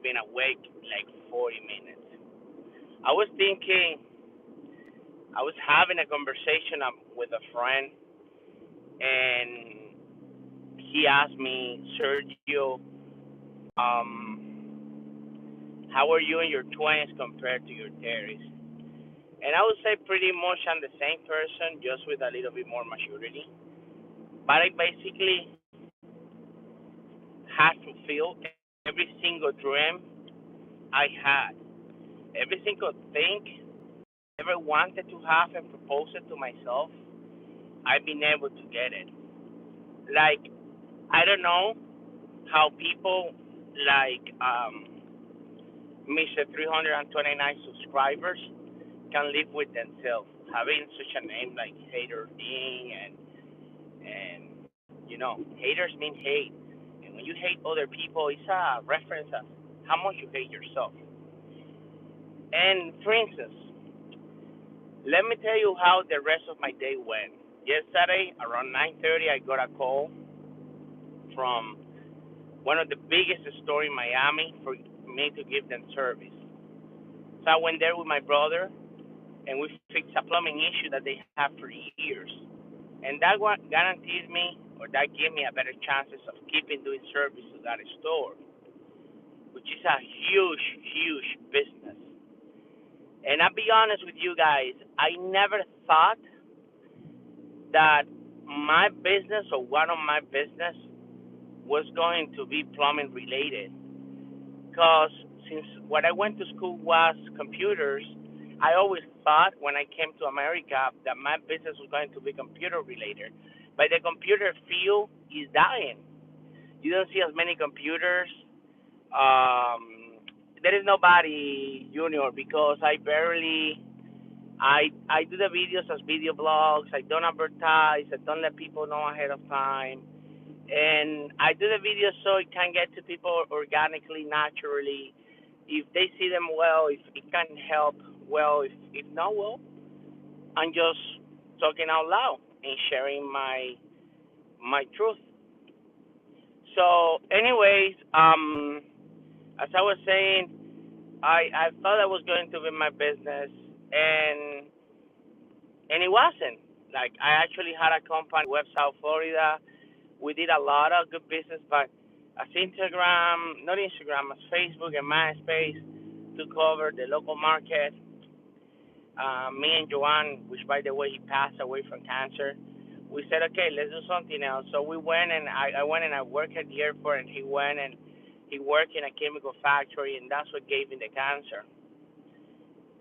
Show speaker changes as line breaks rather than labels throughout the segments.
been awake like 40 minutes. I was thinking, I was having a conversation with a friend, and he asked me, Sergio, how are you in your 20s compared to your 30s? And I would say pretty much I'm the same person, just with a little bit more maturity. But I basically had to feel every single dream I had, every single thing I ever wanted to have and propose it to myself. I've been able to get it. Like, I don't know how people like Mr. 329 subscribers can live with themselves, having such a name like Hater Dean, and haters mean hate, and when you hate other people, it's a reference of how much you hate yourself. And for instance, let me tell you how the rest of my day went. Yesterday around 9:30, I got a call from one of the biggest stores in Miami for me to give them service. So I went there with my brother, and we fixed a plumbing issue that they have for years. And that one guarantees me, or that gave me a better chances of keeping doing service to that store, which is a huge, huge business. And I'll be honest with you guys, I never thought that my business or one of my business was going to be plumbing related. Because since what I went to school was computers, I always thought when I came to America that my business was going to be computer related. But the computer field is dying. You don't see as many computers. There is nobody junior because I do the videos as video blogs. I don't advertise. I don't let people know ahead of time. And I do the videos so it can get to people organically, naturally. If they see them well, if it can help, well. If not, well, I'm just talking out loud and sharing my truth. So, anyways, as I was saying, I thought I was going to be my business, and it wasn't. Like, I actually had a company, West South Florida. We did a lot of good business, but as Instagram, not Instagram, as Facebook and MySpace took over the local market. Me and Joanne, which by the way he passed away from cancer, we said, okay, let's do something else. So we went, and I went and I worked at the airport, and he went and he worked in a chemical factory, and that's what gave him the cancer,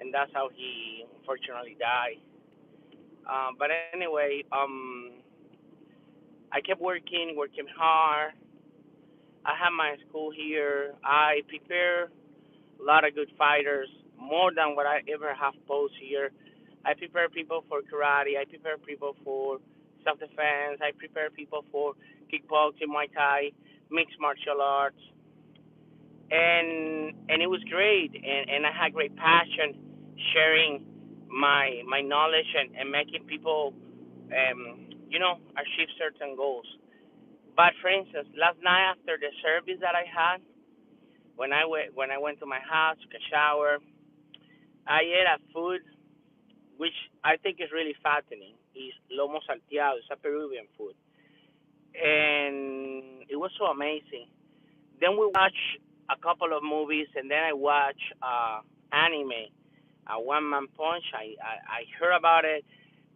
and that's how he unfortunately died. But anyway, I kept working hard. I have my school here. I prepare a lot of good fighters, more than what I ever have posed here. I prepare people for karate. I prepare people for self-defense. I prepare people for kickboxing, Muay Thai, mixed martial arts, and it was great. And I had great passion sharing my knowledge and making people, achieve certain goals. But for instance, last night after the service that I had, when I went to my house, took a shower, I ate a food which I think is really fattening. It's lomo salteado. It's a Peruvian food, and it was so amazing. Then we watched a couple of movies, and then I watched anime, OneMan Punch. I heard about it.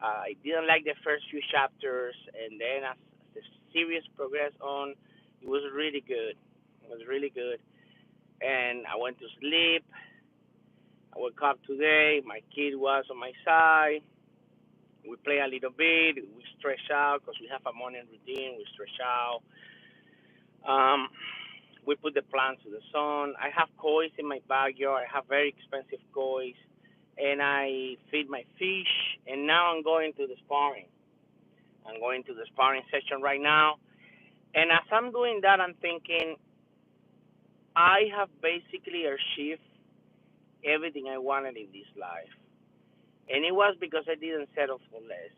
I didn't like the first few chapters, and then as the series progressed on, it was really good. It was really good, and I went to sleep. I woke up today. My kid was on my side. We play a little bit. We stretch out because we have a morning routine. We stretch out. Um, we put the plants to the sun. I have koi in my backyard. I have very expensive koi, and I feed my fish. And now I'm going to the sparring. I'm going to the sparring session right now. And as I'm doing that, I'm thinking I have basically achieved everything I wanted in this life. And it was because I didn't settle for less.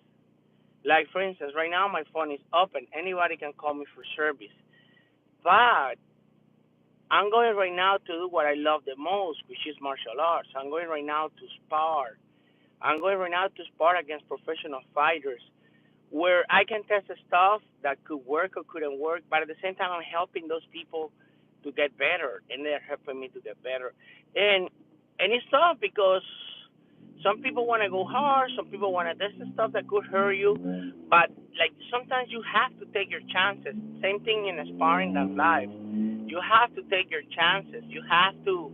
Like, for instance, right now my phone is open. Anybody can call me for service. But I'm going right now to do what I love the most, which is martial arts. I'm going right now to spar. I'm going right now to spar against professional fighters, where I can test the stuff that could work or couldn't work, but at the same time, I'm helping those people to get better, and they're helping me to get better. And and it's tough because some people want to go hard, some people want to test the stuff that could hurt you, but like sometimes you have to take your chances. Same thing in sparring than life. You have to take your chances. You have to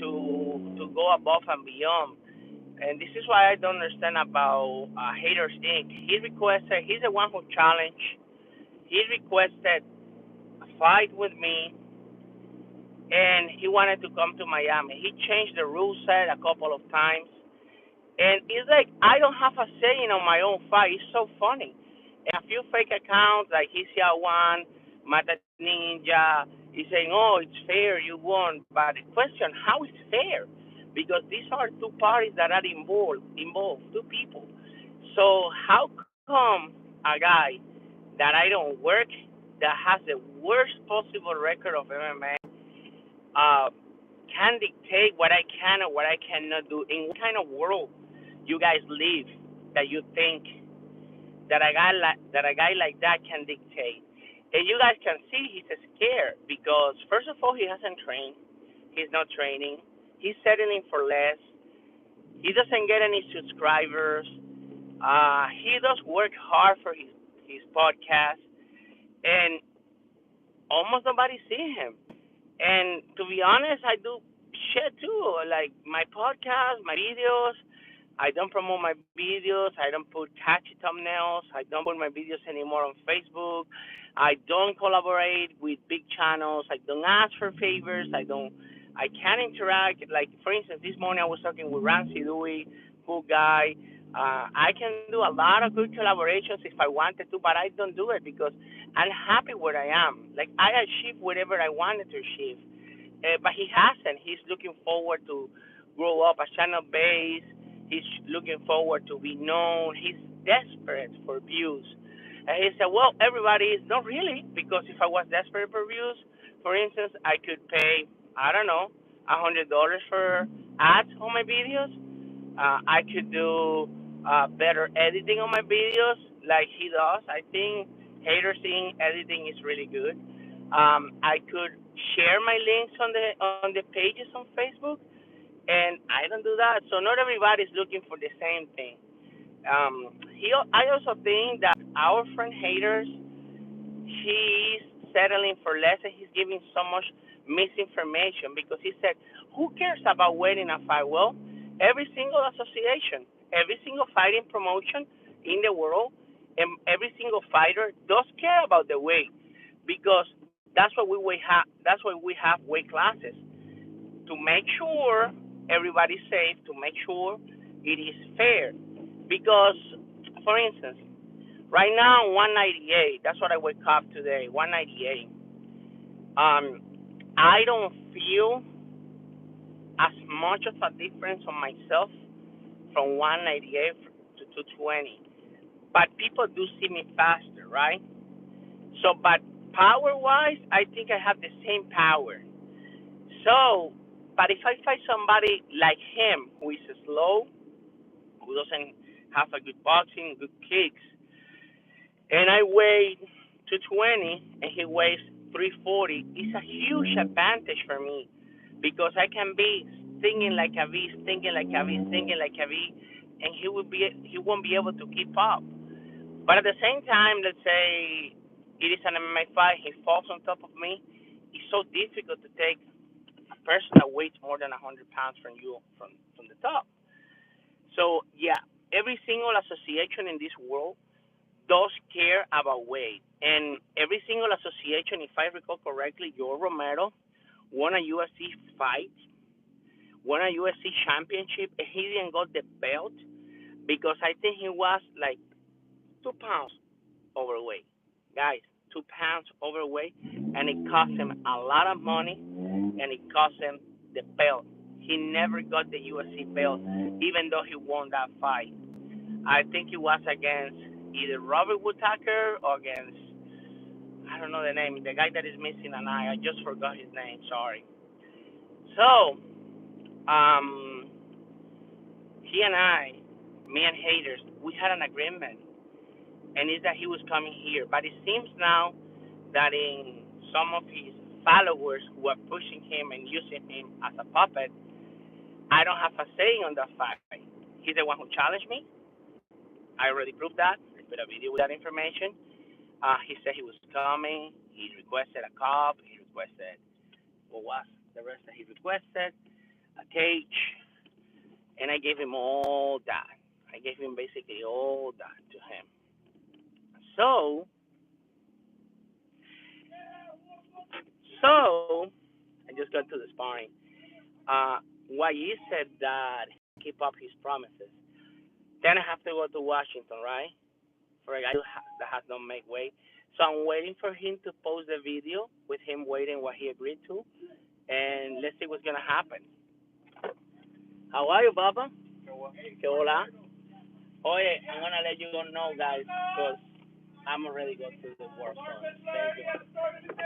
go above and beyond. And this is why I don't understand about Haters Inc. He's the one who challenged. He requested a fight with me, and he wanted to come to Miami. He changed the rule set a couple of times, and it's like I don't have a saying on my own fight. It's so funny. And a few fake accounts like He's One, Mata Ninja, he's saying, "Oh, it's fair, you won." But the question, how is fair? Because these are two parties that are involved, two people. So how come a guy that I don't work, that has the worst possible record of MMA, uh, can dictate what I can or what I cannot do? In what kind of world you guys live that you think that a guy like that can dictate? And you guys can see he's scared because first of all he hasn't trained, he's not training, he's settling for less, he doesn't get any subscribers, he does work hard for his podcast, and almost nobody see him. And to be honest, I do shit too, like my podcast, my videos. I don't promote my videos. I don't put catchy thumbnails. I don't put my videos anymore on Facebook. I don't collaborate with big channels. I don't ask for favors. I can't interact. Like, for instance, this morning I was talking with Ramsey Dewey, cool guy. I can do a lot of good collaborations if I wanted to, but I don't do it because I'm happy where I am. Like, I achieved whatever I wanted to achieve. But he hasn't. He's looking forward to grow up a channel base. He's looking forward to be known. He's desperate for views. And he said, well, everybody is not really, because if I was desperate for views, for instance, I could pay, I don't know, $100 for ads on my videos. I could do better editing on my videos like he does. I think Hater Seeing editing is really good. I could share my links on the pages on Facebook, and I don't do that. So not everybody's looking for the same thing. I also think that our friend Haters, he's settling for less and he's giving so much misinformation because he said, who cares about winning a fight? Well, every single association, every single fighting promotion in the world, and every single fighter does care about the weight because that's why we have weight classes to make sure everybody's safe, to make sure it is fair. Because, for instance, right now 198, that's what I wake up today, 198. Um, I don't feel as much of a difference on myself from 198 to 220. But people do see me faster, right? So, but power wise, I think I have the same power. So, but if I fight somebody like him who is slow, who doesn't have a good boxing, good kicks, and I weigh 220 and he weighs 340, it's a huge advantage for me because I can be thinking like a beast, thinking like a beast, thinking like a beast, and he won't be able to keep up. But at the same time, let's say it is an MMA fight, he falls on top of me. It's so difficult to take a person that weighs more than 100 pounds from you from the top. So yeah, every single association in this world does care about weight, and every single association, if I recall correctly, Joe Romero won a UFC fight, won a UFC championship, and he didn't got the belt because I think he was like 2 pounds overweight. Guys, 2 pounds overweight, and it cost him a lot of money, and it cost him the belt. He never got the UFC belt, even though he won that fight. I think it was against either Robert Whittaker or against, I I don't know the name. The guy that is missing an eye. I just forgot his name. Sorry. So, um, he and I, me and Haters, we had an agreement, and it's that he was coming here. But it seems now that in some of his followers who are pushing him and using him as a puppet, I don't have a say on that fact. He's the one who challenged me. I already proved that. I put a video with that information. He said he was coming. He requested a cup. He requested what was the rest that he requested, a cage, and I gave him all that. I gave him basically all that to him. So, so I just got to the sparring. Why you said that he keep up his promises. Then I have to go to Washington, right? For a guy that has not make weight. So I'm waiting for him to post the video with him waiting what he agreed to, and let's see what's gonna happen. How are you, Papa? Que hola. Oye, I'm gonna let you know, guys, because I'm already going to the work. So thank you.